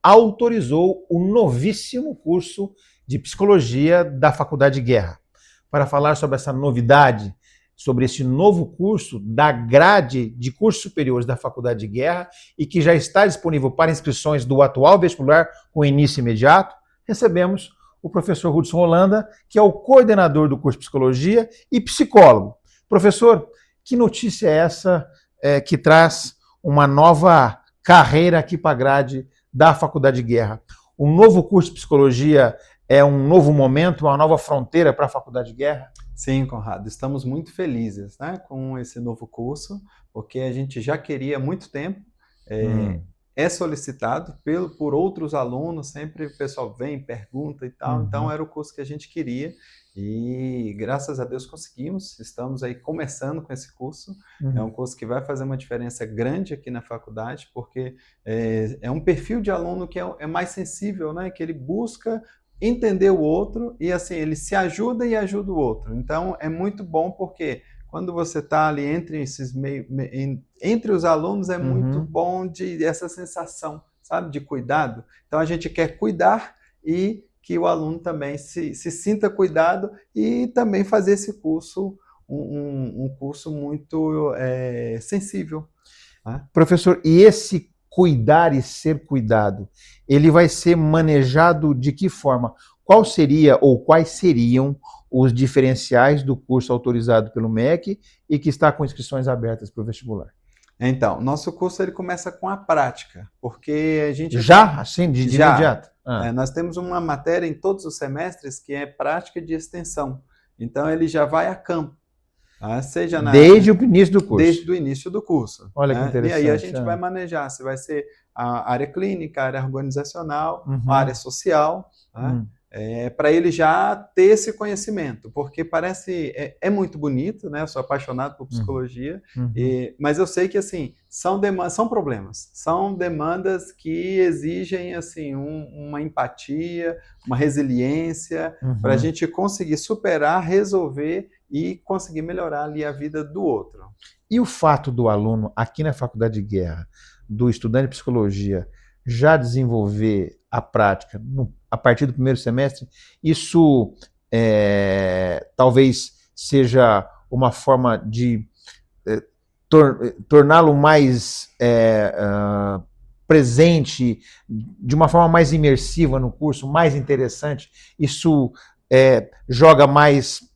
autorizou o novíssimo curso de Psicologia da Faculdade Guerra. Para falar sobre essa novidade, sobre esse novo curso da grade de cursos superiores da Faculdade Guerra e que já está disponível para inscrições do atual vestibular com início imediato, recebemos o professor Hudson Holanda, que é o coordenador do curso de Psicologia e psicólogo. Professor, que notícia é essa que traz uma nova carreira aqui para a grade da Faculdade Guerra? O novo curso de Psicologia é um novo momento, uma nova fronteira para a Faculdade Guerra? Sim, Conrado, estamos muito felizes, né, com esse novo curso, porque a gente já queria há muito tempo, é solicitado por outros alunos, sempre o pessoal vem, pergunta e tal, então era o curso que a gente queria e graças a Deus conseguimos, estamos aí começando com esse curso, é um curso que vai fazer uma diferença grande aqui na faculdade, porque é um perfil de aluno que é mais sensível, né, que ele busca entender o outro e assim, ele se ajuda e ajuda o outro. Então é muito bom porque quando você está ali entre esses entre os alunos é muito bom de essa sensação, sabe, de cuidado. Então a gente quer cuidar e que o aluno também se sinta cuidado e também fazer esse curso um curso muito sensível, né? Professor, e esse cuidar e ser cuidado, ele vai ser manejado de que forma? Qual seria ou quais seriam os diferenciais do curso autorizado pelo MEC e que está com inscrições abertas para o vestibular? Então, nosso curso ele começa com a prática, porque a gente já, assim, de imediato? Nós temos uma matéria em todos os semestres que é prática de extensão. Então, ele já vai a campo, seja desde o início do curso? Desde o início do curso. Olha que interessante. E aí a gente vai manejar, se vai ser a área clínica, a área organizacional, a área social, para ele já ter esse conhecimento, porque parece, muito bonito, né? Eu sou apaixonado por psicologia, mas eu sei que assim, são problemas, são demandas que exigem assim, uma empatia, uma resiliência, para a gente conseguir superar, resolver e conseguir melhorar ali a vida do outro. E o fato do aluno, aqui na Faculdade de Guerra, do estudante de psicologia, já desenvolver a prática a partir do primeiro semestre, isso talvez seja uma forma de torná-lo mais presente, de uma forma mais imersiva no curso, mais interessante. Isso joga mais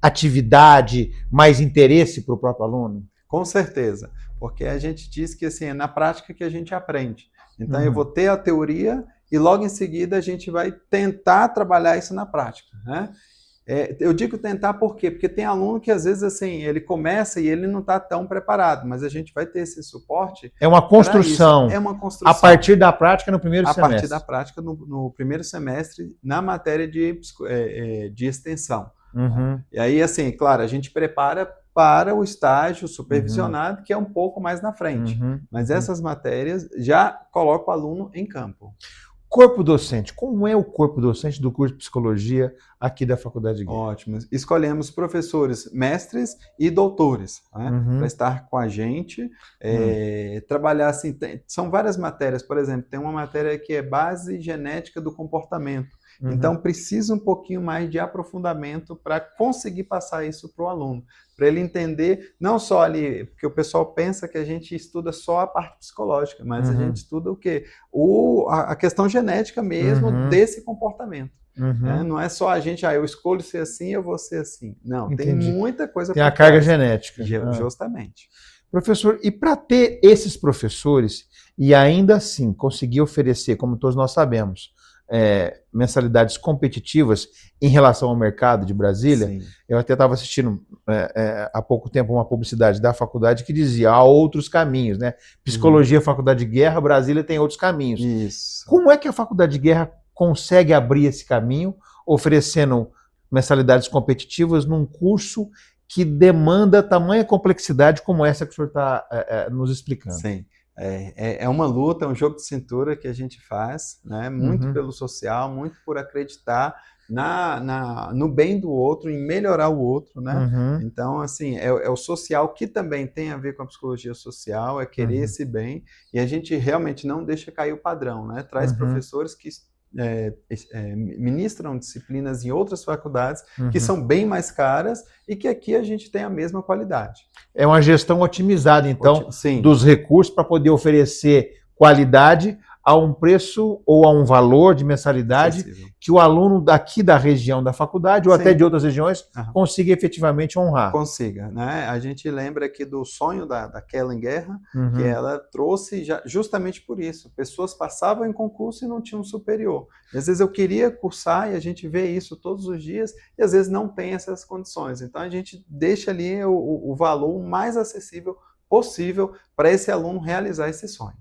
atividade, mais interesse para o próprio aluno? Com certeza, porque a gente diz que assim, é na prática que a gente aprende. Então eu vou ter a teoria e logo em seguida a gente vai tentar trabalhar isso na prática, né? Eu digo tentar por quê? Porque tem aluno que às vezes assim, ele começa e ele não está tão preparado, mas a gente vai ter esse suporte. É uma construção. É uma construção. A partir da prática no primeiro semestre. A partir da prática no primeiro semestre, na matéria de extensão. E aí, assim, claro, a gente prepara para o estágio supervisionado, que é um pouco mais na frente. Mas essas matérias já colocam o aluno em campo. Corpo docente. Como é o corpo docente do curso de Psicologia aqui da Faculdade de Guerra? Ótimo. Escolhemos professores mestres e doutores, né, para estar com a gente, trabalhar assim, são várias matérias, por exemplo, tem uma matéria que é base genética do comportamento, então precisa um pouquinho mais de aprofundamento para conseguir passar isso para o aluno, para ele entender, não só ali, porque o pessoal pensa que a gente estuda só a parte psicológica, mas a gente estuda o quê? A questão genética mesmo desse comportamento. Não é só a gente, eu escolho ser assim, eu vou ser assim. Não, Entendi. Tem muita coisa. Tem a carga genética. Justamente. Professor, e para ter esses professores e ainda assim conseguir oferecer, como todos nós sabemos, mensalidades competitivas em relação ao mercado de Brasília, Sim. Eu até estava assistindo há pouco tempo uma publicidade da faculdade que dizia há outros caminhos, né? Psicologia, Faculdade de Guerra, Brasília tem outros caminhos. Isso. Como é que a Faculdade de Guerra consegue abrir esse caminho, oferecendo mensalidades competitivas num curso que demanda tamanha complexidade como essa que o senhor está nos explicando? Sim. É uma luta, é um jogo de cintura que a gente faz, né? Muito pelo social, muito por acreditar no bem do outro, em melhorar o outro, né? Uhum, Então, assim, é o social que também tem a ver com a psicologia social, é querer uhum, esse bem, e a gente realmente não deixa cair o padrão, né? Traz uhum, professores que ministram disciplinas em outras faculdades que uhum. são bem mais caras e que aqui a gente tem a mesma qualidade. É uma gestão otimizada, então, Sim, dos recursos para poder oferecer qualidade a um preço ou a um valor de mensalidade acessível. que o aluno daqui da região da faculdade ou até de Sim. outras regiões Aham. consiga efetivamente honrar. Consiga, né? A gente lembra aqui do sonho da Kellen Guerra, que Uhum. ela trouxe justamente por isso. Pessoas passavam em concurso e não tinham superior. E às vezes eu queria cursar, e a gente vê isso todos os dias, e às vezes não tem essas condições. Então a gente deixa ali o valor mais acessível possível para esse aluno realizar esse sonho.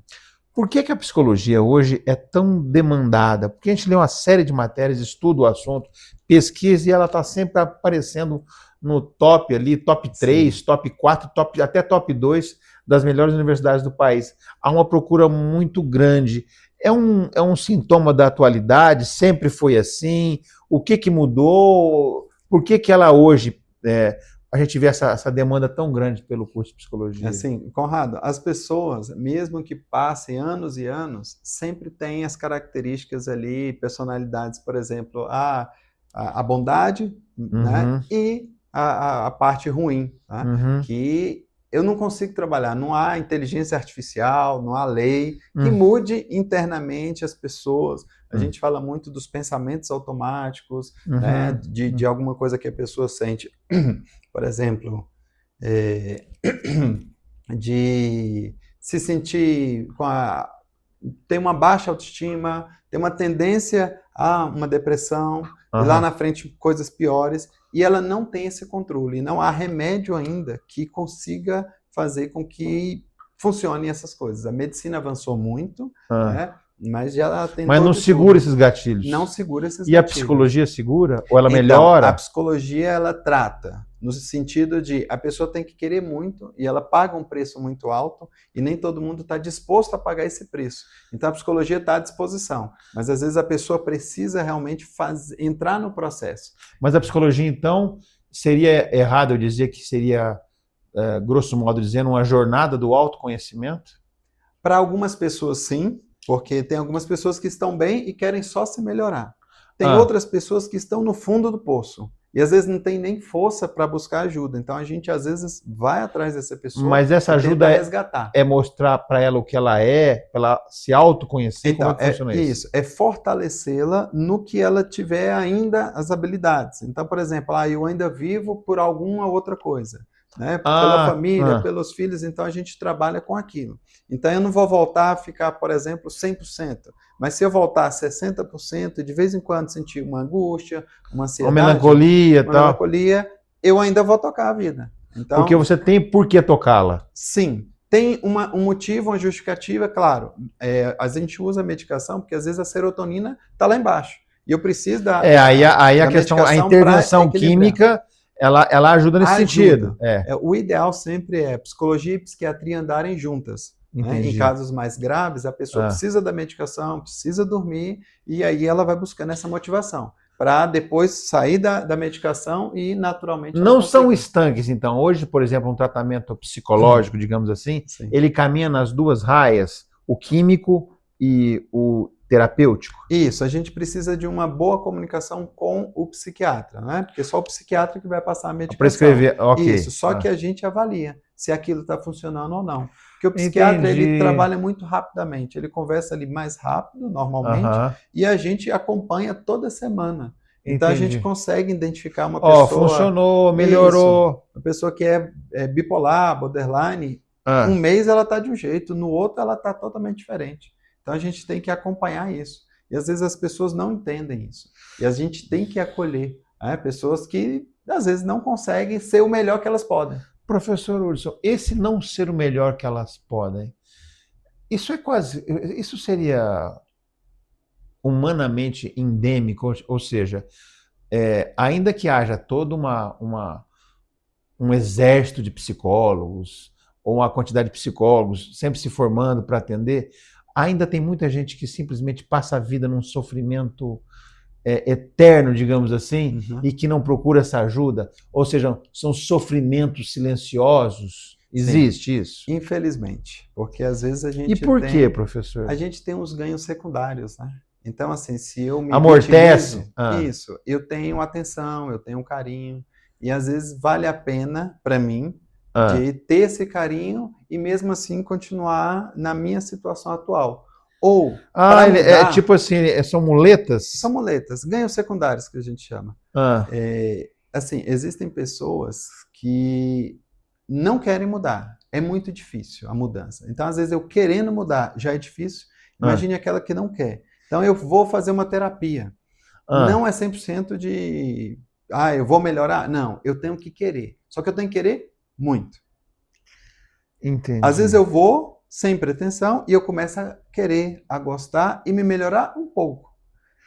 Por que a psicologia hoje é tão demandada? Porque a gente lê uma série de matérias, estuda o assunto, pesquisa e ela está sempre aparecendo no top ali, top Sim. 3, top 4, até top 2 das melhores universidades do país. Há uma procura muito grande. É um sintoma da atualidade? Sempre foi assim? O que mudou? Por que ela hoje, a gente vê essa demanda tão grande pelo curso de psicologia? Assim, Conrado, as pessoas, mesmo que passem anos e anos, sempre têm as características ali, personalidades, por exemplo, a bondade, né, Uhum, e a parte ruim, né, uhum, que eu não consigo trabalhar. Não há inteligência artificial, não há lei que uhum. mude internamente as pessoas. A Hum, gente fala muito dos pensamentos automáticos, né, uhum, de alguma coisa que a pessoa sente. Por exemplo, é, de se sentir ter uma baixa autoestima, ter uma tendência a uma depressão, e lá aham. na frente coisas piores, e ela não tem esse controle, não há remédio ainda que consiga fazer com que funcionem essas coisas. A medicina avançou muito, Ah. né, mas já Mas tentou não de segura tudo. esses gatilhos. Não segura esses E a gatilhos. psicologia segura? Ou ela Então, a melhora? psicologia ela trata no sentido de a pessoa tem que querer muito e ela paga um preço muito alto e nem todo mundo está disposto a pagar esse preço. Então, a psicologia está à disposição, mas às vezes a pessoa precisa realmente entrar no processo. Mas a psicologia, então, seria errado eu dizer que seria, grosso modo dizendo, uma jornada do autoconhecimento? Para algumas pessoas, sim, porque tem algumas pessoas que estão bem e querem só se melhorar. Tem Ah, outras pessoas que estão no fundo do poço e às vezes não tem nem força para buscar ajuda. Então a gente às vezes vai atrás dessa pessoa mas essa e tenta ajuda resgatar. é mostrar para ela o que ela é, para ela se autoconhecer? Como é Então, que é funciona isso? isso, é fortalecê-la no que ela tiver ainda as habilidades. Então, por exemplo, eu ainda vivo por alguma outra coisa, né? Pela Ah, família, ah, pelos filhos, então a gente trabalha com aquilo. Então, eu não vou voltar a ficar, por exemplo, 100%, mas se eu voltar a 60% e de vez em quando sentir uma angústia, uma uma ansiedade, melancolia e uma tal. melancolia, eu ainda vou tocar a vida. Porque Então, você tem por que tocá-la. sim, tem um motivo, uma justificativa, claro. A gente usa a medicação porque às vezes a serotonina está lá embaixo. E eu preciso Aí a da questão, a medicação para intervenção equilibrar. química, ela ajuda nesse sentido. Ajuda. O ideal sempre é psicologia e psiquiatria andarem juntas. Né? Em Entendi. casos mais graves, a pessoa Ah. precisa da medicação, precisa dormir, e aí ela vai buscando essa motivação. Para depois sair da medicação e naturalmente ela Não são conseguir. estanques, então. Hoje, por exemplo, um tratamento psicológico, digamos assim, Sim. ele caminha nas duas raias, o químico e o terapêutico. Isso, a gente precisa de uma boa comunicação com o psiquiatra, né? Porque só o psiquiatra que vai passar a medicação. Prescrever, ok. Isso, só que a gente avalia se aquilo está funcionando ou não. Porque o psiquiatra, ele Entendi. trabalha muito rapidamente, ele conversa ali mais rápido, normalmente, Aham, e a gente acompanha toda semana. Então a gente entendi. consegue identificar uma Ó, pessoa, funcionou, isso, melhorou. uma pessoa que é bipolar, borderline, um Ah, mês ela está de um jeito, no outro ela está totalmente diferente. Então a gente tem que acompanhar isso. E às vezes as pessoas não entendem isso. E a gente tem que acolher, né, pessoas que às vezes não conseguem ser o melhor que elas podem. professor Urson, esse não ser o melhor que elas podem, isso seria humanamente endêmico, ou seja, ainda que haja todo um exército de psicólogos, ou uma quantidade de psicólogos sempre se formando para atender, ainda tem muita gente que simplesmente passa a vida num sofrimento eterno, digamos assim, Uhum. e que não procura essa ajuda? Ou seja, são sofrimentos silenciosos? Sim, Existe isso? infelizmente, porque às vezes E por quê, professor? a gente tem uns ganhos secundários, né? Então, assim, se eu me Amortece? vitimizo, Ah, isso, eu tenho atenção, eu tenho carinho, e às vezes vale a pena para mim ah. de ter esse carinho e mesmo assim continuar na minha situação atual. Ou, para Ele é mudar, tipo assim, são muletas? são muletas, ganhos secundários que a gente chama. Ah, Assim, existem pessoas que não querem mudar. É muito difícil a mudança. Então, às vezes, eu querendo mudar já é difícil. ah, Imagine aquela que não quer. Então, eu vou fazer uma terapia. ah. Não é 100% de, eu vou melhorar. Não, eu tenho que querer. Só que eu tenho que querer muito. Às vezes, Entendi. eu vou sem pretensão e eu começo a querer, a gostar e me melhorar um pouco.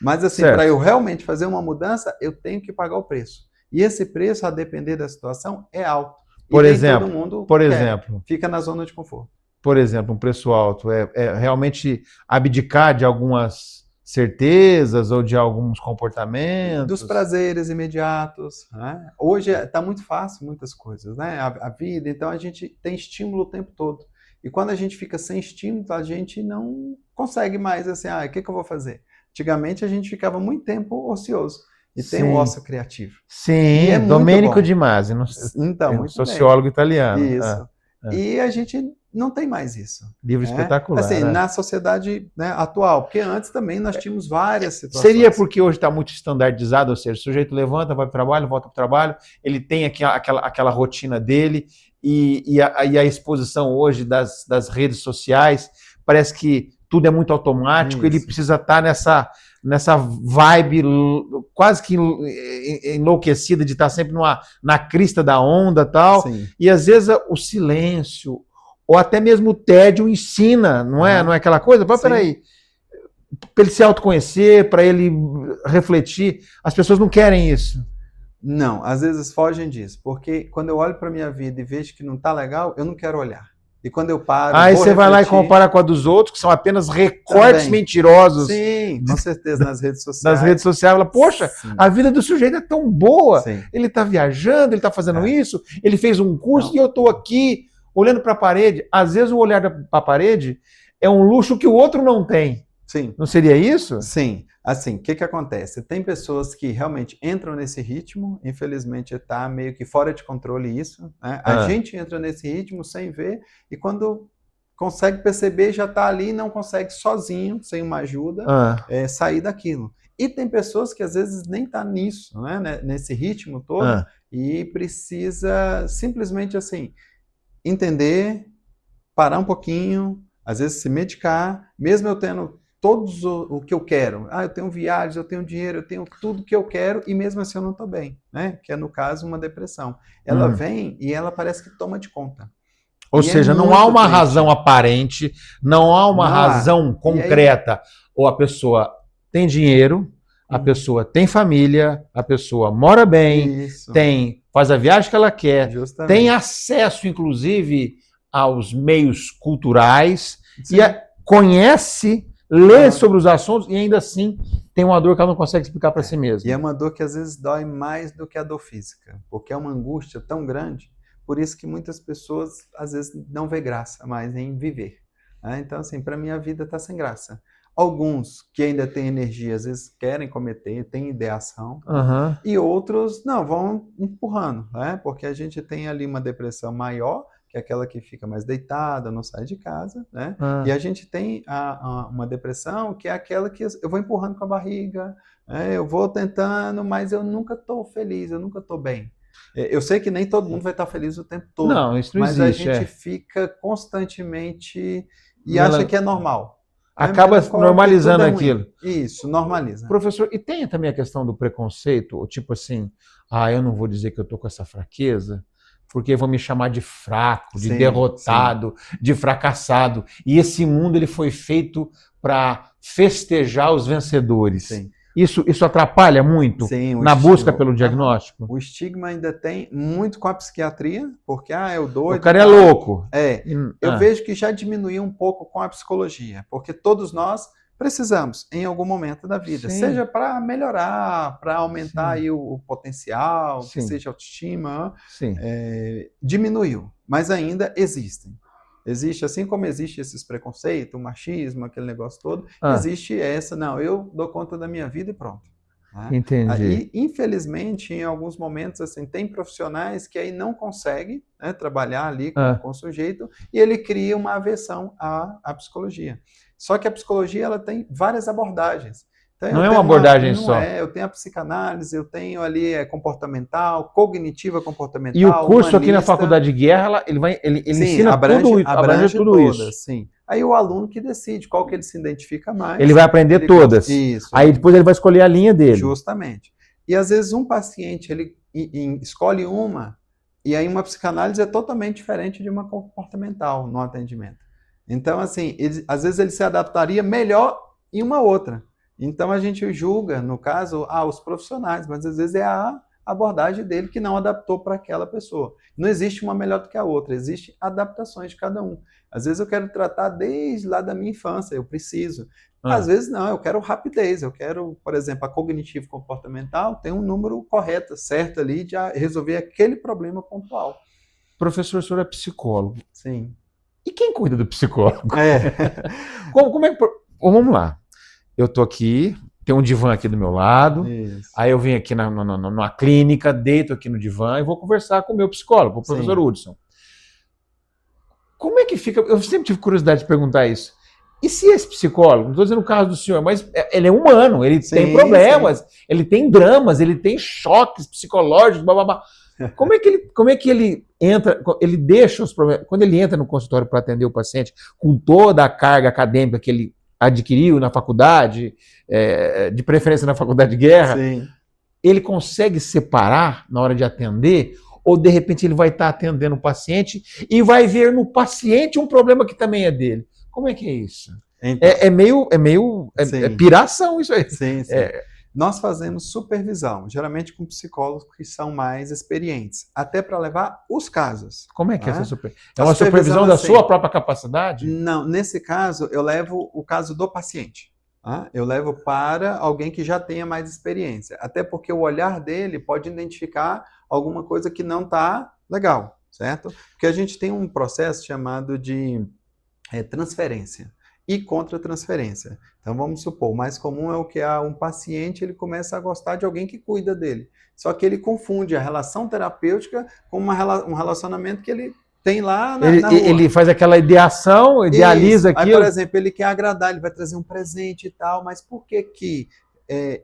Mas assim, para Certo. eu realmente fazer uma mudança, eu tenho que pagar o preço. E esse preço, a depender da situação, é alto. E Por nem todo exemplo, mundo por quer. exemplo, Fica na zona de conforto. por exemplo, um preço alto é realmente abdicar de algumas certezas ou de alguns Dos comportamentos? prazeres imediatos, né? Hoje está muito fácil muitas coisas, né? A vida, então a gente tem estímulo o tempo todo. E quando a gente fica sem estímulo, a gente não consegue mais assim, o que eu vou fazer? Antigamente a gente ficava muito tempo ocioso. E tem o Sim, ócio criativo. E é sim, muito Domenico bom. de Masi, Então, é um muito bem. sociólogo italiano. Isso. E a gente não tem mais isso. Livro Né? espetacular. Assim, na sociedade, né, atual, porque antes também nós tínhamos várias Seria situações. porque hoje está muito standardizado, ou seja, o sujeito levanta, vai para o trabalho, volta para o trabalho, ele tem aqui aquela rotina dele, e a exposição hoje das redes sociais, parece que tudo é muito automático, ele Isso. precisa estar nessa vibe quase que enlouquecida de estar sempre na crista da onda tal, Sim. e às vezes o silêncio, ou até mesmo o tédio ensina, não é? Não é aquela coisa? Mas Sim. peraí, para ele se autoconhecer, para ele refletir. As pessoas não querem isso. Não, às vezes fogem disso, porque quando eu olho para minha vida e vejo que não está legal, eu não quero olhar. E quando eu paro, Aí vou você vai lá e refletir, compara com a dos outros, que são apenas recortes também. mentirosos Sim, com certeza, nas redes das redes sociais. sociais. Fala, poxa, Sim, a vida do sujeito é tão boa. sim. Ele está viajando, ele está fazendo É. isso, ele fez um curso Então, e eu estou aqui olhando para a parede. Às vezes o olhar para a parede é um luxo que o outro não tem. sim. Não seria isso? Sim, assim, o que acontece? Tem pessoas que realmente entram nesse ritmo, infelizmente está meio que fora de controle isso, né? A gente entra nesse ritmo sem ver, e quando consegue perceber, já está ali e não consegue sozinho, sem uma ajuda, sair daquilo. E tem pessoas que às vezes nem tá nisso, né? Nesse ritmo todo, e precisa simplesmente assim, entender, parar um pouquinho, às vezes se medicar, mesmo eu tendo todos o que eu quero. Eu tenho viagens, eu tenho dinheiro, eu tenho tudo que eu quero e mesmo assim eu não estou bem, né? Que é, no caso, uma depressão. Ela vem e ela parece que toma de conta. Ou E é seja, não há muito uma triste. razão aparente, não há uma Não há. razão concreta. Ou a pessoa tem dinheiro, a pessoa tem família, a pessoa mora bem, Isso, faz a viagem que ela quer, justamente. tem acesso, inclusive, aos meios culturais, Sim. e conhece, lê sobre os assuntos e ainda assim tem uma dor que ela não consegue explicar para si mesma. E é uma dor que às vezes dói mais do que a dor física, porque é uma angústia tão grande, por isso que muitas pessoas às vezes não vê graça mais em viver. Né? Então, assim, para mim a vida está sem graça. Alguns que ainda têm energia, às vezes querem cometer, têm ideação, né? E outros não, vão empurrando, né? Porque a gente tem ali uma depressão maior, que é aquela que fica mais deitada, não sai de casa, né? E a gente tem uma depressão que é aquela que eu vou empurrando com a barriga, eu vou tentando, mas eu nunca estou feliz, eu nunca estou bem. Eu sei que nem todo mundo vai estar feliz o tempo todo, não, isso não mas existe, a gente fica constantemente e Mela... acha que é normal. Acaba normalizando aquilo. Isso, normaliza. Professor, e tem também a questão do preconceito, tipo assim, eu não vou dizer que eu tô com essa fraqueza, porque vão me chamar de fraco, de derrotado, de fracassado. E esse mundo ele foi feito para festejar os vencedores. Sim. Isso atrapalha muito na busca pelo diagnóstico? O estigma ainda tem muito com a psiquiatria, porque é o doido. O cara é louco. Eu vejo que já diminuiu um pouco com a psicologia, porque todos nós Precisamos, em algum momento da vida, Sim. seja para melhorar, para aumentar Sim. aí o potencial, que Sim. seja autoestima, Sim. diminuiu, mas ainda existem. Existe, assim como existe esses preconceitos, o machismo, aquele negócio todo, existe essa, não, eu dou conta da minha vida e pronto. Né? Entendi. E, infelizmente, em alguns momentos, assim, tem profissionais que aí não conseguem, né, trabalhar ali com o sujeito e ele cria uma aversão à psicologia. Só que a psicologia ela tem várias abordagens. Então, não é uma abordagem não só. Eu tenho a psicanálise, eu tenho ali comportamental, cognitiva comportamental, E o curso humanista. aqui na Faculdade de Guerra, ele Sim, ensina abrange tudo todas, isso. sim. Aí o aluno que decide qual que ele se identifica mais. Ele vai aprender todas. Isso. Aí depois ele vai escolher a linha dele. Justamente. E às vezes um paciente ele escolhe uma, e aí uma psicanálise é totalmente diferente de uma comportamental no atendimento. Então, assim, às vezes ele se adaptaria melhor em uma outra. Então a gente julga, no caso, os profissionais, mas às vezes é a abordagem dele que não adaptou para aquela pessoa. Não existe uma melhor do que a outra, existem adaptações de cada um. Às vezes eu quero tratar desde lá da minha infância, eu preciso. Às vezes não, eu quero rapidez, eu quero, por exemplo, a cognitivo comportamental tem um número correto, certo ali, de resolver aquele problema pontual. Professor, o senhor é psicólogo. Sim. E quem cuida do psicólogo? Como é que... Vamos lá. Eu estou aqui, tem um divã aqui do meu lado, isso. Aí eu venho aqui numa clínica, deito aqui no divã e vou conversar com o meu psicólogo, o professor Hudson. Como é que fica? Eu sempre tive curiosidade de perguntar isso. E se esse psicólogo, não estou dizendo o caso do senhor, mas ele é humano, ele tem problemas, ele tem dramas, ele tem choques psicológicos, blá, blá, blá. Como é que ele entra, ele deixa os problemas, quando ele entra no consultório para atender o paciente, com toda a carga acadêmica que ele adquiriu na faculdade, de preferência na faculdade de guerra, ele consegue separar na hora de atender, ou de repente ele vai estar atendendo o paciente e vai ver no paciente um problema que também é dele. Como é que é isso? Então, é meio piração isso aí. Sim. Nós fazemos supervisão, geralmente com psicólogos que são mais experientes, até para levar os casos. Como é que é essa supervisão? É uma supervisão da sua própria capacidade? Não, nesse caso eu levo o caso do paciente. Eu levo para alguém que já tenha mais experiência, até porque o olhar dele pode identificar alguma coisa que não está legal, certo? Porque a gente tem um processo chamado de transferência e contra-transferência. Então, vamos supor, o mais comum é o que um paciente ele começa a gostar de alguém que cuida dele. Só que ele confunde a relação terapêutica com um relacionamento que ele tem lá na rua. Ele faz aquela ideação, idealiza aquilo. Aí, por exemplo, ele quer agradar, ele vai trazer um presente e tal, mas por que que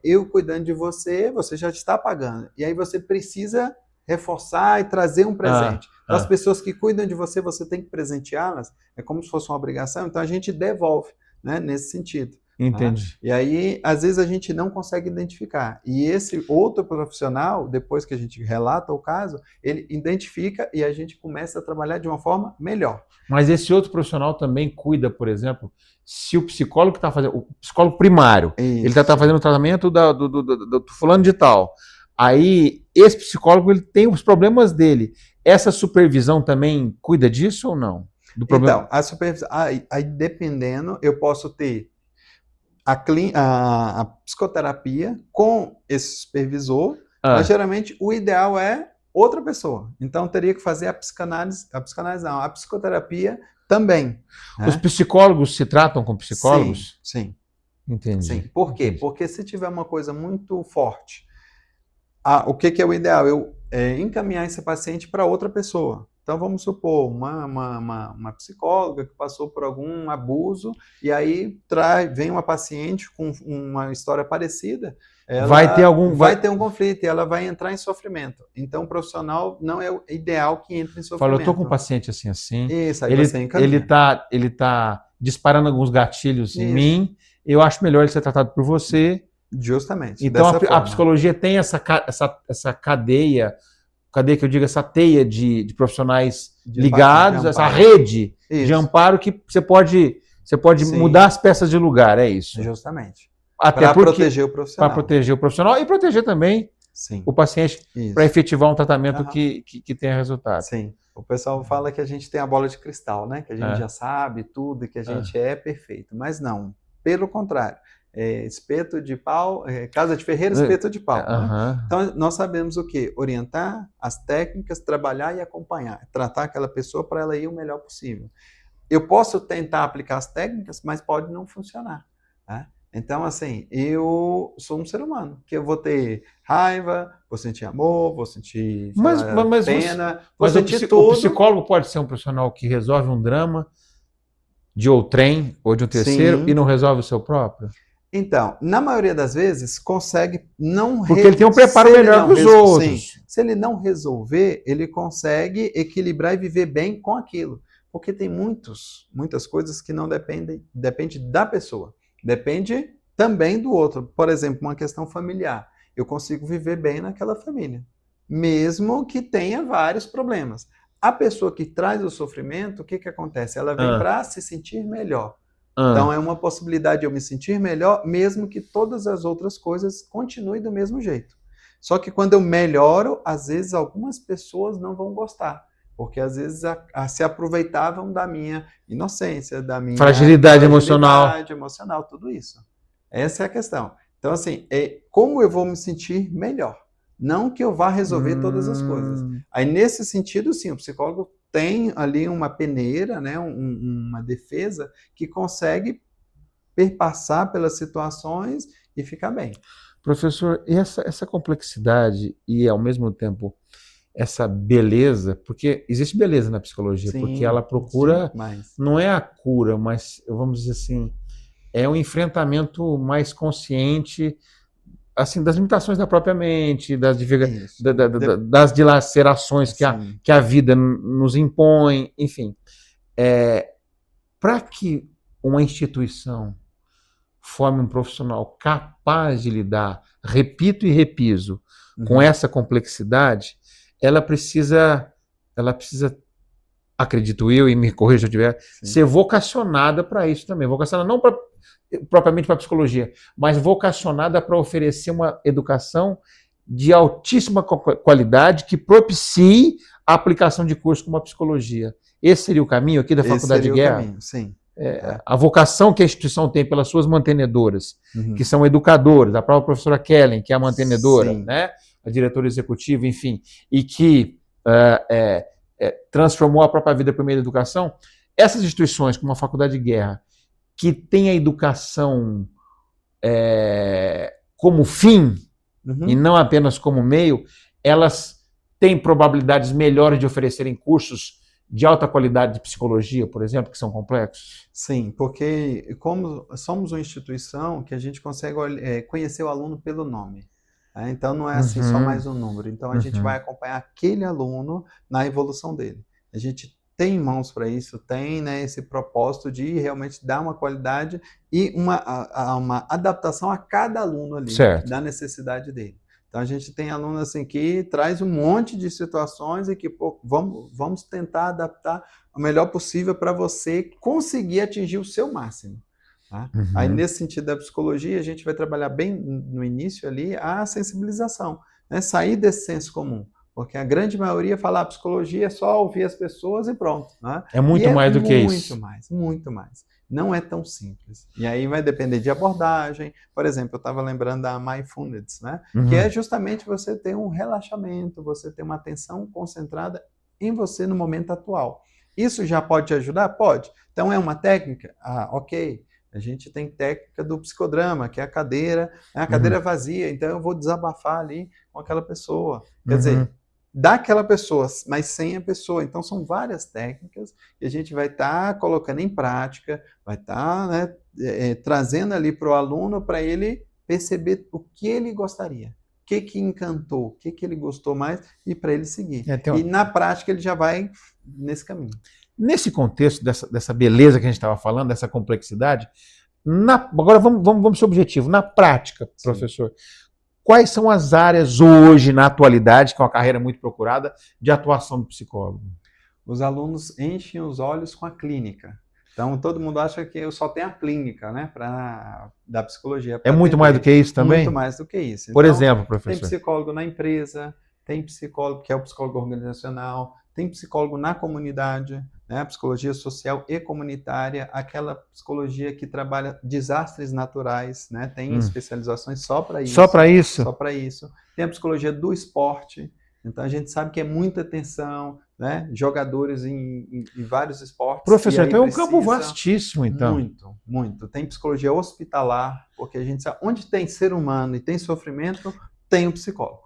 eu cuidando de você, você já está pagando? E aí você precisa reforçar e trazer um presente. Então, as pessoas que cuidam de você, você tem que presenteá-las, é como se fosse uma obrigação, então a gente devolve, né, nesse sentido. Entendi. E aí, às vezes, a gente não consegue identificar. E esse outro profissional, depois que a gente relata o caso, ele identifica e a gente começa a trabalhar de uma forma melhor. Mas esse outro profissional também cuida, por exemplo, se o psicólogo está fazendo, o psicólogo primário, ele está fazendo o tratamento do fulano de tal. Aí, esse psicólogo ele tem os problemas dele. Essa supervisão também cuida disso ou não? Do problema? Então, a supervisão, aí dependendo, eu posso ter a psicoterapia com esse supervisor, mas geralmente o ideal é outra pessoa. Então, teria que fazer a psicoterapia também. Os psicólogos se tratam com psicólogos? Sim. Entendi. Sim. Por quê? Porque se tiver uma coisa muito forte, o que é o ideal? Eu encaminhar esse paciente para outra pessoa. Então, vamos supor, uma psicóloga que passou por algum abuso e aí vem uma paciente com uma história parecida, vai ter um conflito e ela vai entrar em sofrimento. Então, o profissional não é o ideal que entre em sofrimento. Fala, eu estou com um paciente assim. Isso, aí ele tá disparando alguns gatilhos em mim, eu acho melhor ele ser tratado por você. Justamente. Então, a psicologia tem essa cadeia que eu digo, essa teia de profissionais ligados, essa rede de amparo que você pode mudar as peças de lugar, é isso. Justamente. Para proteger o profissional. Para proteger o profissional e proteger também o paciente para efetivar um tratamento que tenha resultado. Sim. O pessoal fala que a gente tem a bola de cristal, né? Que a gente já sabe tudo e que a gente é perfeito. Mas não. pelo contrário. Espeto de pau, casa de ferreiro, espeto de pau. Né? Então, nós sabemos o quê? Orientar as técnicas, trabalhar e acompanhar. Tratar aquela pessoa para ela ir o melhor possível. Eu posso tentar aplicar as técnicas, mas pode não funcionar. Né? Então, assim, eu sou um ser humano, que eu vou ter raiva, vou sentir amor, vou sentir pena, vou sentir tudo. O psicólogo pode ser um profissional que resolve um drama de outrem ou de um terceiro. Sim. E não resolve o seu próprio? Então, na maioria das vezes, consegue não resolver. Porque ele tem um preparo melhor que os outros. Sim. Se ele não resolver, ele consegue equilibrar e viver bem com aquilo. Porque tem muitas coisas que não depende da pessoa. Depende também do outro. Por exemplo, uma questão familiar. Eu consigo viver bem naquela família, mesmo que tenha vários problemas. A pessoa que traz o sofrimento, o que acontece? Ela vem para se sentir melhor. Então, é uma possibilidade de eu me sentir melhor, mesmo que todas as outras coisas continuem do mesmo jeito. Só que quando eu melhoro, às vezes algumas pessoas não vão gostar, porque às vezes se aproveitavam da minha inocência, da minha fragilidade emocional, tudo isso. Essa é a questão. Então, assim, como eu vou me sentir melhor? Não que eu vá resolver todas as coisas. Aí, nesse sentido, sim, o psicólogo tem ali uma peneira, né, uma defesa que consegue perpassar pelas situações e ficar bem. Professor, e essa complexidade e, ao mesmo tempo, essa beleza, porque existe beleza na psicologia, sim, porque ela procura, não é a cura, mas, vamos dizer assim, é um enfrentamento mais consciente, assim, das limitações da própria mente, das dilacerações que a vida nos impõe, enfim. Para que uma instituição forme um profissional capaz de lidar, repito e repiso, com essa complexidade, ela precisa, acredito eu, e me corrija se eu tiver, ser vocacionada para isso também. Vocacionada não propriamente para a psicologia, mas vocacionada para oferecer uma educação de altíssima qualidade que propicie a aplicação de cursos como a psicologia. Esse seria o caminho aqui da Faculdade de Guerra? Esse seria o caminho, sim. A vocação que a instituição tem pelas suas mantenedoras, que são educadoras, a própria professora Kellen, que é a mantenedora, né? A diretora executiva, enfim, e que transformou a própria vida por meio da educação. Essas instituições, como a Faculdade de Guerra, que tem a educação como fim e não apenas como meio, elas têm probabilidades melhores de oferecerem cursos de alta qualidade de psicologia, por exemplo, que são complexos? Sim, porque como somos uma instituição que a gente consegue conhecer o aluno pelo nome. Então não é assim só mais um número. Então a gente vai acompanhar aquele aluno na evolução dele. A gente tem mãos para isso, tem, né, esse propósito de realmente dar uma qualidade e uma adaptação a cada aluno ali, da necessidade dele. Então a gente tem aluno assim que traz um monte de situações e que vamos tentar adaptar o melhor possível para você conseguir atingir o seu máximo. Tá? Aí nesse sentido da psicologia a gente vai trabalhar bem no início ali a sensibilização, né? Sair desse senso comum. Porque a grande maioria fala que psicologia é só ouvir as pessoas e pronto. Né? É muito mais do que isso. Muito mais. Não é tão simples. E aí vai depender de abordagem. Por exemplo, eu estava lembrando da Mindfulness, né? Que é justamente você ter um relaxamento, você ter uma atenção concentrada em você no momento atual. Isso já pode te ajudar? Pode. Então é uma técnica? Ok. A gente tem técnica do psicodrama, que é a cadeira vazia, então eu vou desabafar ali com aquela pessoa. Quer dizer, daquela pessoa, mas sem a pessoa. Então, são várias técnicas que a gente vai estar colocando em prática, vai estar trazendo ali para o aluno, para ele perceber o que ele gostaria, o que encantou, o que ele gostou mais, e para ele seguir. E na prática ele já vai nesse caminho. Nesse contexto dessa beleza que a gente estava falando, dessa complexidade, agora vamos ser objetivo. Na prática, professor, quais são as áreas hoje, na atualidade, que é uma carreira muito procurada, de atuação do psicólogo? Os alunos enchem os olhos com a clínica. Então, todo mundo acha que eu só tenho a clínica, né, da psicologia. É muito mais do que isso também? Muito mais do que isso. Por exemplo, professor? Tem psicólogo na empresa, tem psicólogo que é o psicólogo organizacional, tem psicólogo na comunidade, né? A psicologia social e comunitária, aquela psicologia que trabalha desastres naturais, né? Tem especializações só para isso. Só para isso? Só para isso. Tem a psicologia do esporte, então a gente sabe que é muita atenção, né? Jogadores em vários esportes. Professor, então é um campo vastíssimo, então. Muito, muito. Tem psicologia hospitalar, porque a gente sabe onde tem ser humano e tem sofrimento, tem um psicólogo.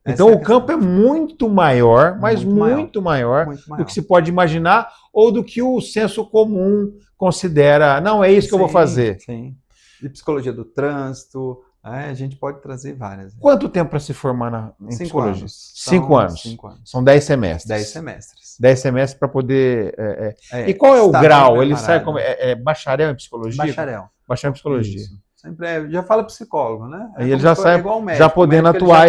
Então o campo é muito maior, mas muito maior do que se pode imaginar ou do que o senso comum considera. Não, é isso que eu vou fazer. Sim. E psicologia do trânsito, a gente pode trazer várias. Quanto tempo para se formar em psicologia? 5 anos. 5 anos. São 10 semestres. 10 semestres. 10 semestres para poder... E qual é o grau? Ele sai como bacharel em psicologia? Bacharel. Bacharel em psicologia. Isso. Sempre já fala psicólogo, né? Aí ele já sai, igual médico, já podendo atuar.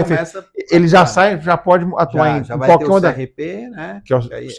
Ele já sai, já pode atuar já em vai qualquer ter o uma CRP, né? Que é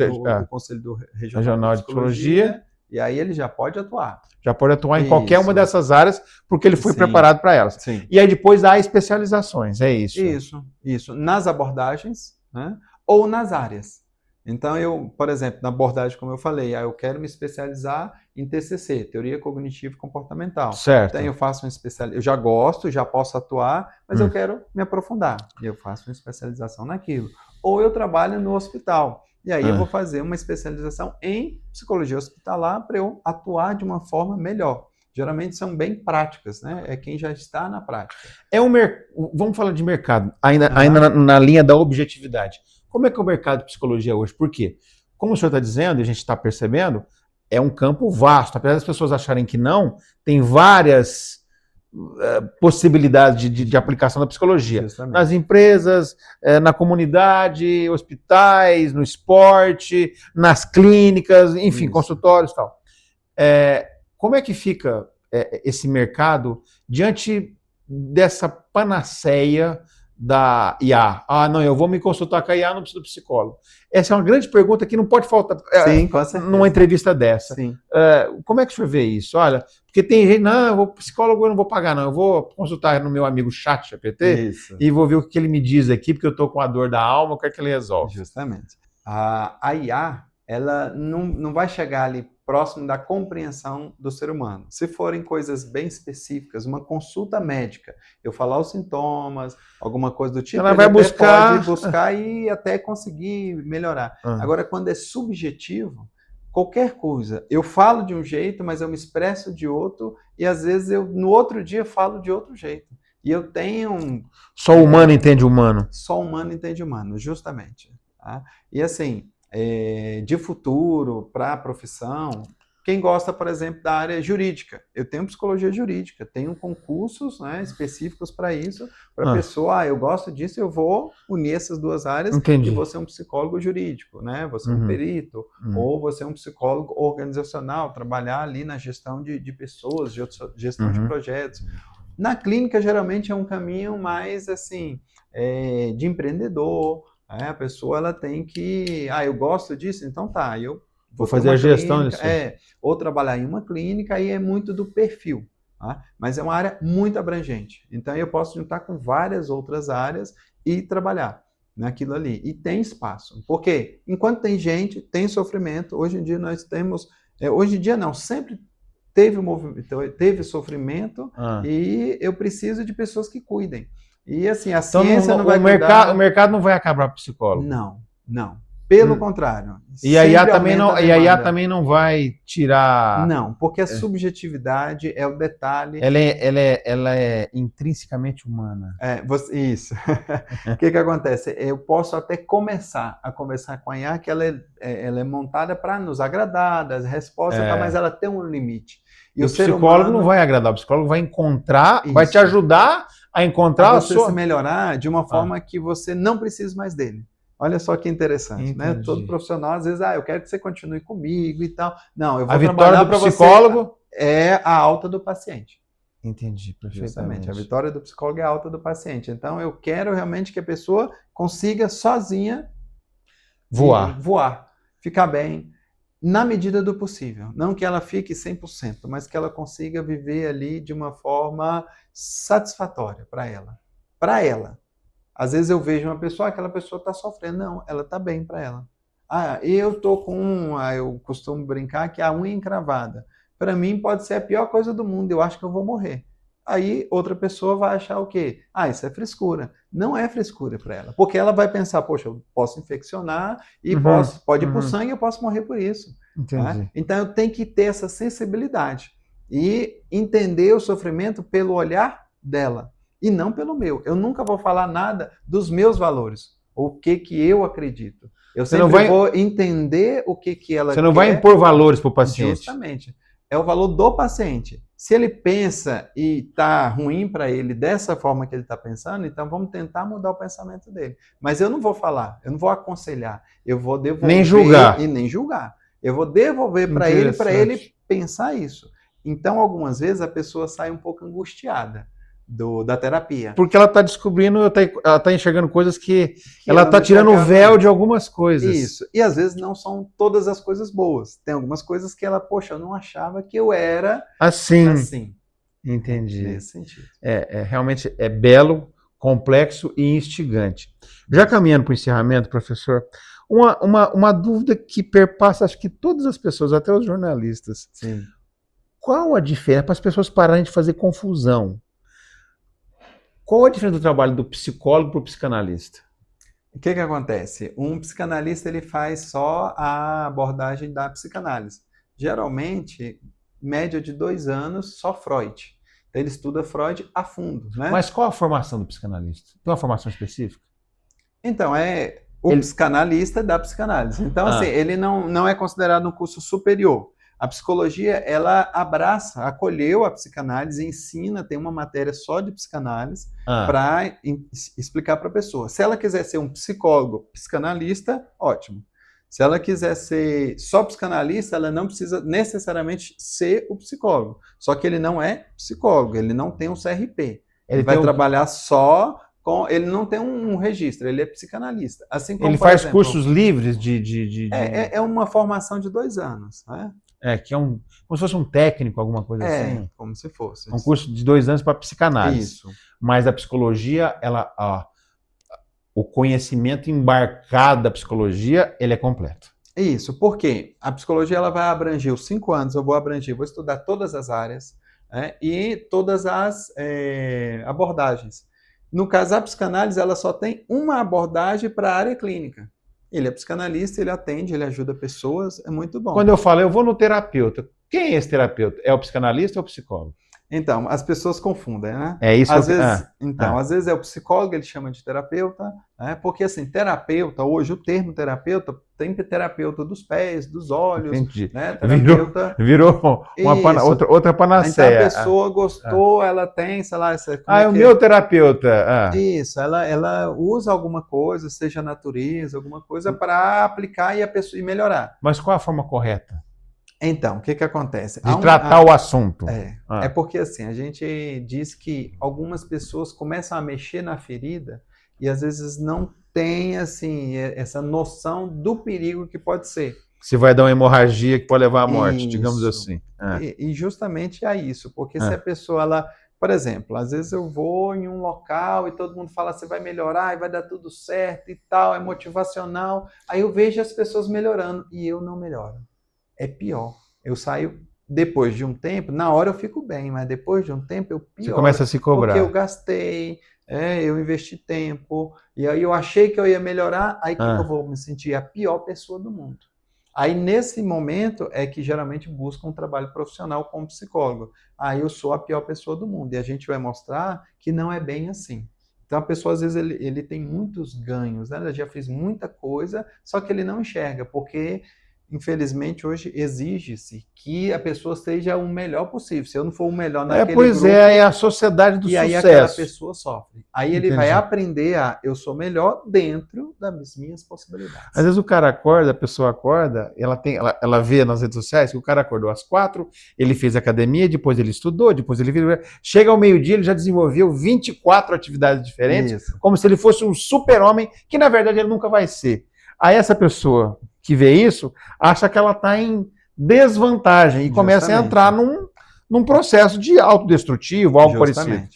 o Conselho do Regional de Psicologia. E aí ele já pode atuar. Já pode atuar em qualquer uma dessas áreas, porque ele foi preparado para elas. Sim. E aí depois há especializações, é isso? Isso. Nas abordagens, né? Ou nas áreas. Então, eu, por exemplo, na abordagem, como eu falei, eu quero me especializar em TCC, Teoria Cognitiva e Comportamental. Certo. Então, eu faço uma especialização. Eu já gosto, já posso atuar, mas eu quero me aprofundar. E eu faço uma especialização naquilo. Ou eu trabalho no hospital. E aí eu vou fazer uma especialização em psicologia hospitalar para eu atuar de uma forma melhor. Geralmente são bem práticas, né? É quem já está na prática. Vamos falar de mercado, ainda na linha da objetividade. Como é que é o mercado de psicologia hoje? Por quê? Como o senhor está dizendo, e a gente está percebendo, é um campo vasto. Apesar das pessoas acharem que não, tem várias possibilidades de aplicação da psicologia. Justamente. Nas empresas, na comunidade, hospitais, no esporte, nas clínicas, enfim, consultórios e tal. Como é que fica esse mercado diante dessa panaceia da IA? Não, eu vou me consultar com a IA, não preciso do psicólogo. Essa é uma grande pergunta que não pode faltar numa entrevista dessa. Sim. Como é que o senhor vê isso? Olha, porque tem gente, psicólogo eu não vou pagar, não. Eu vou consultar no meu amigo ChatGPT e vou ver o que ele me diz aqui, porque eu estou com a dor da alma, o que é que ele resolve? Justamente. A IA, ela não vai chegar ali próximo da compreensão do ser humano. Se forem coisas bem específicas, uma consulta médica, eu falar os sintomas, alguma coisa do tipo, ela vai pode buscar e até conseguir melhorar. Agora, quando é subjetivo, qualquer coisa, eu falo de um jeito, mas eu me expresso de outro, e às vezes eu no outro dia falo de outro jeito. E eu tenho... Só humano entende humano. Só humano entende humano, justamente. Tá? E assim... de futuro para a profissão, quem gosta, por exemplo, da área jurídica. Eu tenho psicologia jurídica, tenho concursos, né, específicos para isso, para a pessoa, eu gosto disso, eu vou unir essas duas áreas. Entendi. E vou ser um psicólogo jurídico, né? Você é um perito, ou você é um psicólogo organizacional, trabalhar ali na gestão de pessoas, gestão de projetos. Na clínica, geralmente, é um caminho mais, assim, de empreendedor. A pessoa ela tem que... eu gosto disso, então tá, eu vou fazer a gestão disso. Ou trabalhar em uma clínica, aí é muito do perfil. Tá? Mas é uma área muito abrangente. Então eu posso juntar com várias outras áreas e trabalhar naquilo ali. E tem espaço. Porque enquanto tem gente, tem sofrimento. Hoje em dia nós temos... hoje em dia não, sempre teve sofrimento e eu preciso de pessoas que cuidem. E assim, a ciência não vai cuidar... O mercado não vai acabar para o psicólogo. Não. Pelo contrário. E a IA também não vai tirar... Não, porque a subjetividade é o detalhe... Ela é intrinsecamente humana. Isso. O que acontece? Eu posso até começar a conversar com a IA, que ela é montada para nos agradar, das respostas, mas ela tem um limite. E o psicólogo não vai agradar, o psicólogo vai encontrar, vai te ajudar a encontrar você se melhorar de uma forma que você não precise mais dele. Olha só que interessante, né? Todo profissional, às vezes, eu quero que você continue comigo e tal. Não, eu vou trabalhar para você. A vitória do psicólogo é a alta do paciente. Entendi, perfeitamente. A vitória do psicólogo é a alta do paciente. Então, eu quero realmente que a pessoa consiga sozinha voar, ficar bem, na medida do possível. Não que ela fique 100%, mas que ela consiga viver ali de uma forma satisfatória para ela. Para ela. Às vezes eu vejo uma pessoa, aquela pessoa está sofrendo. Não, ela está bem para ela. Eu tô com, eu costumo brincar que a unha encravada, para mim pode ser a pior coisa do mundo, eu acho que eu vou morrer. Aí outra pessoa vai achar o quê? Isso é frescura. Não é frescura para ela, porque ela vai pensar, poxa, eu posso infeccionar e pode ir para o sangue e eu posso morrer por isso. Entendi. Então eu tenho que ter essa sensibilidade e entender o sofrimento pelo olhar dela e não pelo meu. Eu nunca vou falar nada dos meus valores, o que eu acredito. Eu sempre vou entender o que ela quer. Você não vai impor valores para o paciente. Justamente. É o valor do paciente. Se ele pensa e está ruim para ele dessa forma que ele está pensando, então vamos tentar mudar o pensamento dele. Mas eu não vou falar, eu não vou aconselhar, eu vou devolver nem julgar. E nem julgar. Eu vou devolver para ele pensar isso. Então, algumas vezes a pessoa sai um pouco angustiada da terapia. Porque ela está descobrindo, ela está enxergando coisas que ela está tirando o véu de algumas coisas. Isso. E às vezes não são todas as coisas boas. Tem algumas coisas que ela, poxa, eu não achava que eu era assim. Entendi. Nesse sentido. Realmente é belo, complexo e instigante. Já caminhando para o encerramento, professor, uma dúvida que perpassa, acho que todas as pessoas, até os jornalistas. Sim. Qual a diferença, para as pessoas pararem de fazer confusão? Qual a diferença do trabalho do psicólogo para o psicanalista? O que acontece? Um psicanalista ele faz só a abordagem da psicanálise. Geralmente, média de 2 anos, só Freud. Então, ele estuda Freud a fundo, né? Mas qual a formação do psicanalista? Tem uma formação específica? Então, psicanalista da psicanálise. Então, assim, ele não é considerado um curso superior. A psicologia, ela acolheu a psicanálise, ensina, tem uma matéria só de psicanálise para explicar para a pessoa. Se ela quiser ser um psicólogo psicanalista, ótimo. Se ela quiser ser só psicanalista, ela não precisa necessariamente ser o psicólogo. Só que ele não é psicólogo, ele não tem um CRP. Ele vai trabalhar só com... Ele não tem um registro, ele é psicanalista. Assim como, ele faz cursos livres de... É uma formação de 2 anos, né? Que é como se fosse um técnico, alguma coisa assim. Como se fosse. Um curso de 2 anos para psicanálise. Isso. Mas a psicologia, o conhecimento embarcado da psicologia, ele é completo. Isso, porque a psicologia ela vai abranger os 5 anos, vou estudar todas as áreas e todas as abordagens. No caso, a psicanálise ela só tem uma abordagem para a área clínica. Ele é psicanalista, ele atende, ele ajuda pessoas, é muito bom. Quando eu falo, eu vou no terapeuta, quem é esse terapeuta? É o psicanalista ou o psicólogo? Então, as pessoas confundem, né? É isso. Às vezes é o psicólogo, ele chama de terapeuta, porque assim, terapeuta, hoje o termo terapeuta, tem terapeuta dos pés, dos olhos, entendi. Né? Terapeuta... Virou outra panaceia. Então a pessoa gostou, ela tem, sei lá... o meu terapeuta. Isso, ela usa alguma coisa, seja natureza, alguma coisa, para aplicar e melhorar. Mas qual a forma correta? Então, o que acontece? De tratar o assunto. É porque assim, a gente diz que algumas pessoas começam a mexer na ferida e às vezes não tem assim, essa noção do perigo que pode ser. Se vai dar uma hemorragia que pode levar à morte, digamos assim. E justamente é isso, porque se a pessoa, por exemplo, às vezes eu vou em um local e todo mundo fala, você vai melhorar e vai dar tudo certo e tal, é motivacional, aí eu vejo as pessoas melhorando e eu não melhoro. É pior. Eu saio depois de um tempo, na hora eu fico bem, mas depois de um tempo eu pioro. Você começa a se cobrar. Porque eu gastei, eu investi tempo, e aí eu achei que eu ia melhorar, aí que eu vou me sentir a pior pessoa do mundo. Aí nesse momento é que geralmente busca um trabalho profissional como psicólogo. Aí eu sou a pior pessoa do mundo, e a gente vai mostrar que não é bem assim. Então a pessoa às vezes ele tem muitos ganhos, né? Ele já fez muita coisa, só que ele não enxerga, porque... Infelizmente, hoje exige-se que a pessoa seja o melhor possível. Se eu não for o melhor naquele grupo... é a sociedade do sucesso. E aí aquela pessoa sofre. Aí ele vai aprender eu sou melhor dentro das minhas possibilidades. Às vezes o cara acorda, a pessoa acorda, ela vê nas redes sociais que o cara acordou às 4, ele fez academia, depois ele estudou, depois ele chega ao meio-dia, ele já desenvolveu 24 atividades diferentes, como se ele fosse um super-homem, que na verdade ele nunca vai ser. Aí essa pessoa que vê isso, acha que ela está em desvantagem e começa a entrar num processo de autodestrutivo, algo parecido.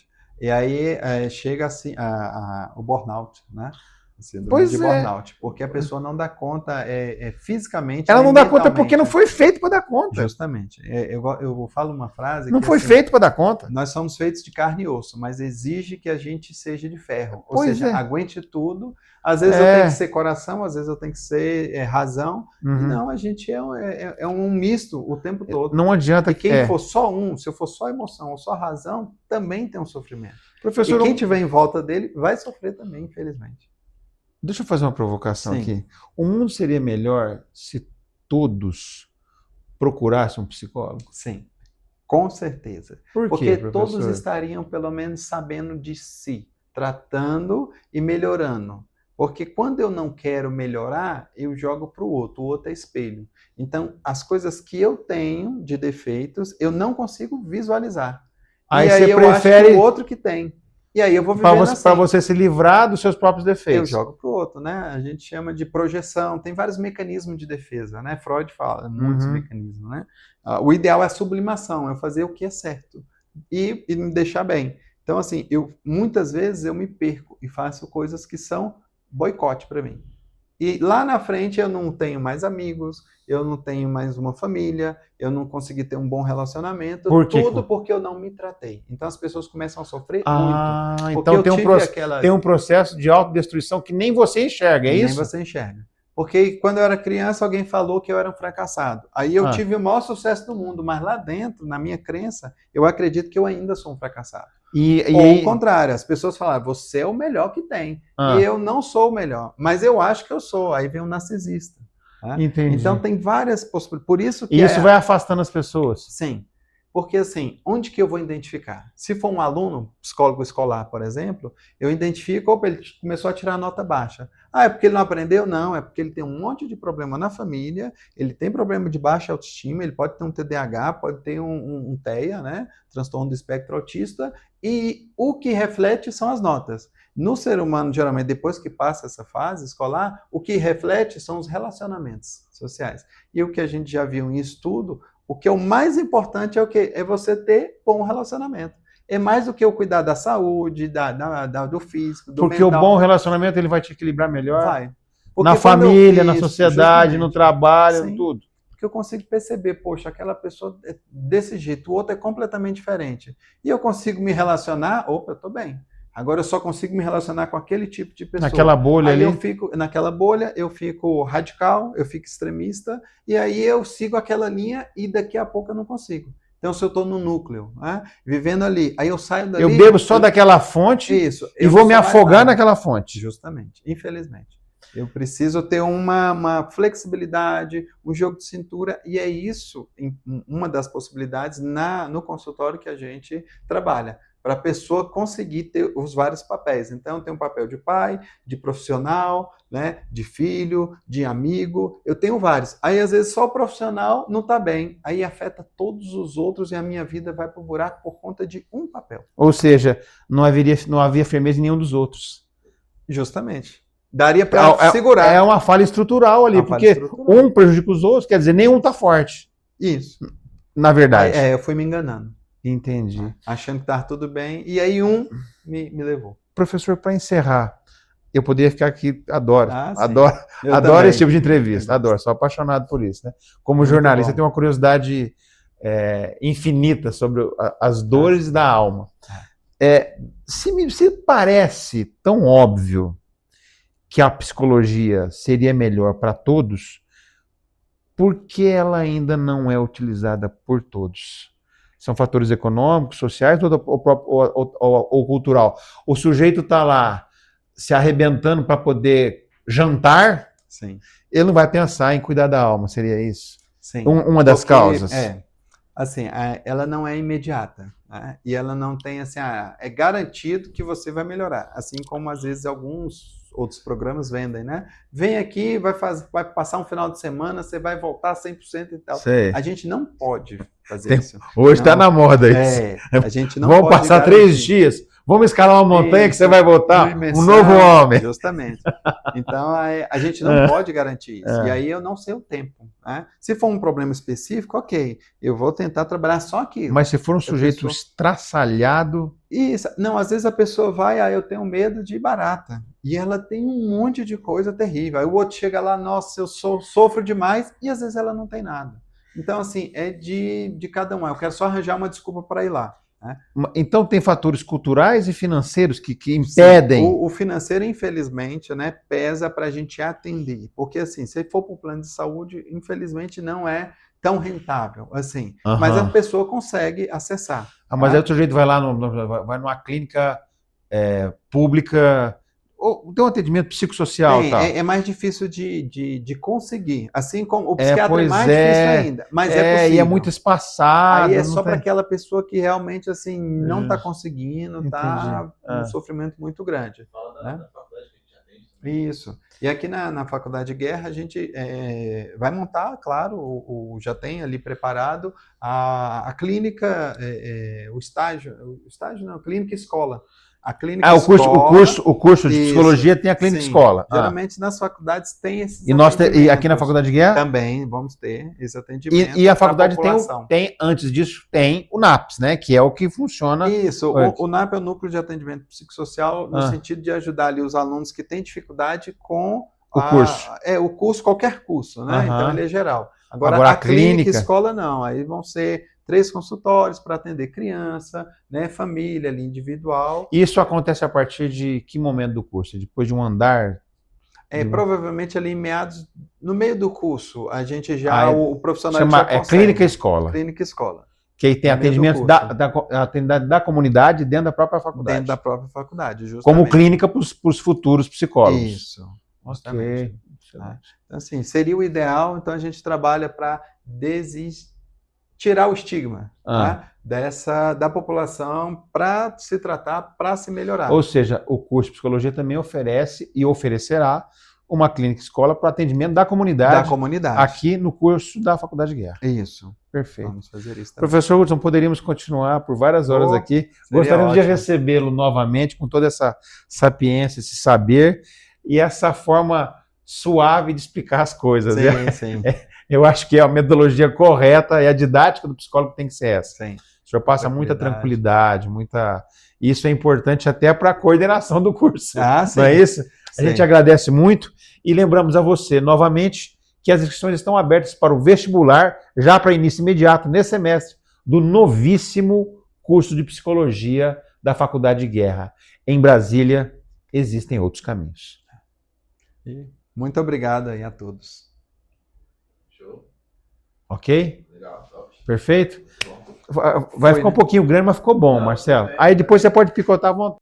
E aí chega assim o burnout, né? Síndrome Pois de é. burnout, porque a pessoa não dá conta fisicamente. Ela nem não dá conta porque mentalmente. não foi feito para dar conta. Justamente. Eu falo uma frase Não que foi assim, feito para dar conta. nós somos feitos de carne e osso, mas exige que a gente seja de ferro. Ou Pois seja, é. aguente tudo. Às vezes eu tenho que ser coração, às vezes eu tenho que ser razão. Uhum. E não, a gente é um misto o tempo todo. Não adianta E quem for só se eu for só emoção ou só razão, também tem um sofrimento. Professor, E quem estiver em volta dele vai sofrer também, infelizmente. Deixa eu fazer uma provocação Sim. aqui. O mundo seria melhor se todos procurassem um psicólogo? Sim, com certeza. Por quê, Porque professor? todos estariam, pelo menos, sabendo de si, tratando e melhorando. Porque quando eu não quero melhorar, eu jogo para o outro é espelho. Então, as coisas que eu tenho de defeitos, eu não consigo visualizar. Aí e aí você eu prefere... acho que o outro que tem. E aí eu vou vivendo assim. Para você se livrar dos seus próprios defeitos. Eu jogo para o outro, né? A gente chama de projeção. Tem vários mecanismos de defesa, né? Freud fala, muitos mecanismos, né? O ideal é a sublimação, é fazer o que é certo e me deixar bem. Então, assim, muitas vezes eu me perco e faço coisas que são boicote para mim. E lá na frente eu não tenho mais amigos, eu não tenho mais uma família, eu não consegui ter um bom relacionamento, tudo porque eu não me tratei. Então as pessoas começam a sofrer muito. Então tem um processo de autodestruição que nem você enxerga, é isso? Nem você enxerga. Porque quando eu era criança, alguém falou que eu era um fracassado. Aí eu tive o maior sucesso do mundo, mas lá dentro, na minha crença, eu acredito que eu ainda sou um fracassado. Ou o contrário, as pessoas falaram, você é o melhor que tem. E eu não sou o melhor, mas eu acho que eu sou. Aí vem um narcisista. Né? Entendi. Então tem várias possibilidades. Por isso que isso vai afastando as pessoas? Sim. Porque assim, onde que eu vou identificar? Se for um aluno, psicólogo escolar, por exemplo, eu identifico, opa, ele começou a tirar nota baixa. É porque ele não aprendeu? Não, é porque ele tem um monte de problema na família, ele tem problema de baixa autoestima, ele pode ter um TDAH, pode ter um TEA, né? Transtorno do espectro autista, e o que reflete são as notas. No ser humano, geralmente, depois que passa essa fase escolar, o que reflete são os relacionamentos sociais. E o que a gente já viu em estudo, o que é o mais importante é o quê? É você ter bom relacionamento. É mais do que eu cuidar da saúde, do físico, do Porque mental. O bom relacionamento ele vai te equilibrar melhor. Vai. Na família, na sociedade, no trabalho, sim, tudo. Porque eu consigo perceber, poxa, aquela pessoa é desse jeito, o outro é completamente diferente. E eu consigo me relacionar, opa, eu estou bem. Agora eu só consigo me relacionar com aquele tipo de pessoa. Naquela bolha ali. Naquela bolha, eu fico radical, eu fico extremista, e aí eu sigo aquela linha e daqui a pouco eu não consigo. Então, se eu estou no núcleo, né, vivendo ali, aí eu saio dali... Eu bebo só daquela fonte e vou me afogar naquela fonte. Justamente, infelizmente. Eu preciso ter uma flexibilidade, um jogo de cintura, e é isso uma das possibilidades no consultório que a gente trabalha, para a pessoa conseguir ter os vários papéis. Então, tem um papel de pai, de profissional, né, de filho, de amigo, eu tenho vários. Aí, às vezes, só o profissional não está bem, aí afeta todos os outros e a minha vida vai para o buraco por conta de um papel. Ou seja, não havia firmeza em nenhum dos outros. Justamente. Daria para segurar. É uma falha estrutural ali, porque um prejudica os outros, quer dizer, nenhum está forte. Isso. Na verdade. Eu fui me enganando. Entendi. Achando que estava tudo bem, e aí me levou. Professor, para encerrar, eu poderia ficar aqui, adoro também. Esse tipo de entrevista, adoro, sou apaixonado por isso. Né? Como jornalista, eu tenho uma curiosidade infinita sobre as dores da alma. Se parece tão óbvio que a psicologia seria melhor para todos, por que ela ainda não é utilizada por todos? São fatores econômicos, sociais ou cultural? O sujeito está lá se arrebentando para poder jantar, sim, ele não vai pensar em cuidar da alma, seria isso? Sim. Uma das causas. Assim, ela não é imediata, né? E ela não tem assim, é garantido que você vai melhorar, assim como às vezes alguns outros programas vendem, né? Vem aqui, vai passar um final de semana, você vai voltar 100% e tal. Sei. A gente não pode fazer isso. Hoje está na moda isso. A gente não Vamos pode passar garantir. 3 dias, Vamos escalar uma montanha que você vai voltar uma um imersão, novo homem. Justamente. Então, a gente não pode garantir isso. E aí eu não sei o tempo. Né? Se for um problema específico, ok, eu vou tentar trabalhar só aquilo. Mas se for um sujeito estraçalhado... Isso. Não, às vezes a pessoa vai, eu tenho medo de barata. E ela tem um monte de coisa terrível. Aí o outro chega lá, nossa, eu sofro demais, e às vezes ela não tem nada. Então, assim, é de cada um. Eu quero só arranjar uma desculpa para ir lá. Né? Então tem fatores culturais e financeiros que impedem. Sim, o financeiro, infelizmente, né, pesa para a gente atender. Porque, assim, se for para o plano de saúde, infelizmente não é tão rentável assim. Mas a pessoa consegue acessar. Mas aí o sujeito vai lá vai numa clínica pública. Ou tem um atendimento psicossocial, tá? É mais difícil de conseguir. Assim como o psiquiatra é mais difícil ainda. Mas é possível. E é muito espaçado. Aí é só para aquela pessoa que realmente assim, não está conseguindo, está um sofrimento muito grande. Né? Da faculdade que a gente atende. Isso. E aqui na Faculdade de Guerra a gente vai montar, claro, já tem ali preparado a clínica, o estágio não, clínica escola. A clínica escola, o curso de psicologia tem a clínica escola. Geralmente nas faculdades tem esses e aqui na Faculdade de Guerra? Também vamos ter esse atendimento. E a faculdade tem, antes disso, tem o NAPS, né? Que é o que funciona. Isso, o NAP é o Núcleo de Atendimento Psicossocial, no sentido de ajudar ali os alunos que têm dificuldade com o curso. O curso, qualquer curso, né? Então ele é geral. Agora a clínica escola não, aí vão ser 3 consultórios para atender criança, né, família ali, individual. Isso acontece a partir de que momento do curso? Depois de um andar? Provavelmente ali em meados, no meio do curso, a gente já, o profissional já consegue. Clínica escola. Clínica escola. Que aí tem atendimento da comunidade dentro da própria faculdade. Dentro da própria faculdade, justamente. Como clínica para os futuros psicólogos. Isso, justamente. Então, assim, seria o ideal, então a gente trabalha para tirar o estigma da população para se tratar, para se melhorar. Ou seja, o curso de psicologia também oferece e oferecerá uma clínica escola para atendimento da comunidade. Aqui no curso da Faculdade de Guerra. Isso. Perfeito. Vamos fazer isso também. Professor Hudson, poderíamos continuar por várias horas aqui. Gostaríamos de recebê-lo novamente com toda essa sapiência, esse saber e essa forma suave de explicar as coisas. Sim. Eu acho que a metodologia correta e a didática do psicólogo tem que ser essa. Sim. O senhor passa muita tranquilidade, Isso é importante até para a coordenação do curso. Sim. Não é isso? Sim. A gente agradece muito e lembramos a você, novamente, que as inscrições estão abertas para o vestibular, já para início imediato, nesse semestre, do novíssimo curso de Psicologia da Faculdade de Guerra. Em Brasília, existem outros caminhos. Muito obrigado aí a todos. Show. Ok? Legal, top. Perfeito? Vai ficar um pouquinho grande, mas ficou bom, Marcelo. Aí depois você pode picotar à vontade.